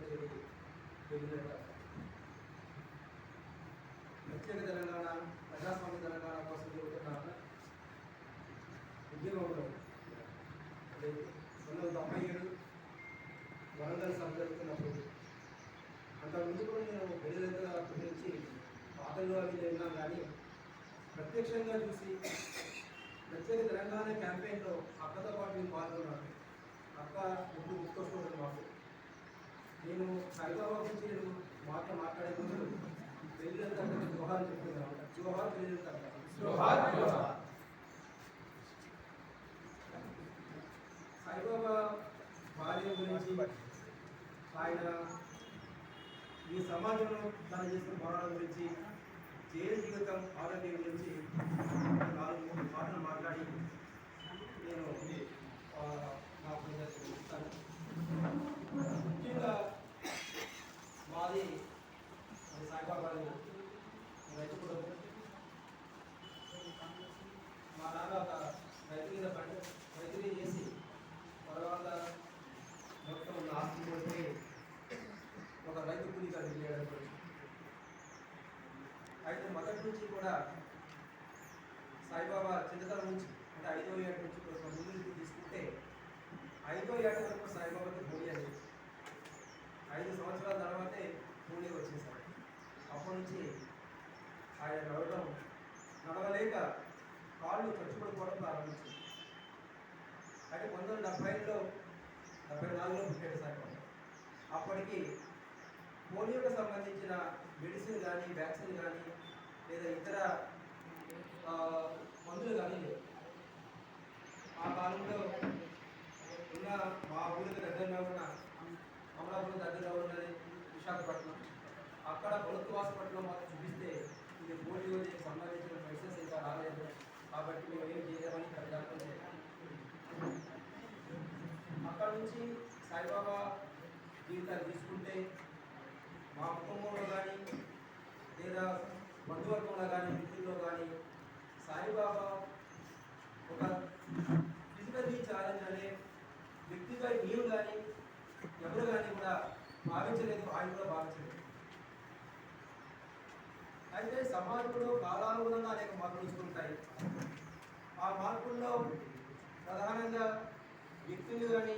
వచ్చేది ప్రత్యేక తెలంగాణ ప్రజాస్వామ్య తెలంగాణ కోసం జరుగుతున్న ఉద్యమంలో 1997 వరంగల్ సభ జరుగుతున్నప్పుడు అంతకుముందు కూడా నేను వెలుగుగా గురించి పాటలు అవి విన్నాను, కానీ ప్రత్యక్షంగా చూసి ప్రత్యేక తెలంగాణ క్యాంపెయిన్లో అక్కతో పాటు నేను పాల్గొన్నాను. అక్క ముందు గుర్తొస్తుంది మాకు. నేను సాయిబాబా గురించి నేను మాట్లాడే ముందు పెళ్ళిళ్ళంతా జోహార్ చెప్తున్నాను. జోహార్ పెళ్ళిళ్ళంతా సాయిబాబా భార్య గురించి, ఆయన ఈ సమాజంలో తను చేసిన పోరాటం గురించి, జైలు జీవితం ఆరోగ్యం గురించి 4-3 మాటలు మాట్లాడి నేను నా ప్రదర్శన ఇస్తాను. ముఖ్యంగా మాది సాయిబాబా రైతు కుటుంబం. మా నాన్న ఒక రైతు మీద రైతుని చేసి తర్వాత మొత్తం ఆస్తి పోతే ఒక రైతు కూలిగా వెళ్ళాడు. అయితే మొదటి నుంచి కూడా సాయిబాబా చిన్నతనం నుంచి అంటే 5వ ఏట నుంచి ముందు నుంచి తీసుకుంటే 5వ ఏట వరకు సాయిబాబాకి పోలియో అనేది 5 సంవత్సరాల తర్వాతే పోలియో వచ్చేసాడు. అప్పటి నుంచి ఆయన నడవలేక కాళ్ళు ఖర్చుపడిపోవడం ప్రారంభించింది. అయితే 1974లో పుట్టాడు సాయిబాబా. అప్పటికి పోలియోకి సంబంధించిన మెడిసిన్ కానీ, వ్యాక్సిన్ కానీ, లేదా ఇతర మందులు కానీ లేవు. ఆ కాలంలో ఉన్న మా ఊరికి దగ్గరలో ఉన్న అమలాపురం దగ్గరలో ఉన్నది విశాఖపట్నం. అక్కడ ప్రభుత్వ హాస్పిటల్లో మాకు చూపిస్తే ఇది పోలియోకి సంబంధించిన మెడిసిన్స్ ఇంకా రాలేదు, కాబట్టి మేము ఏం చేయలేమని ప్రజాపం చేయాలి. అక్కడ నుంచి సాయిబాబా జీవితాన్ని తీసుకుంటే మా కుటుంబంలో కానీ, లేదా బంధువర్గంలో కానీ, మిత్రుల్లో కానీ సాయిబాబా ఒక ఫిజికల్లీ ఛాలెంజ్ అనే వ్యక్తిగా నేను కానీ ఎవరు కానీ కూడా భావించలేదు, ఆయన కూడా భావించలేదు. అయితే సమాజంలో కాలానుగుణంగా అనేక మార్పులు వస్తుంటాయి. ఆ మార్పుల్లో ప్రధానంగా వ్యక్తులు కానీ,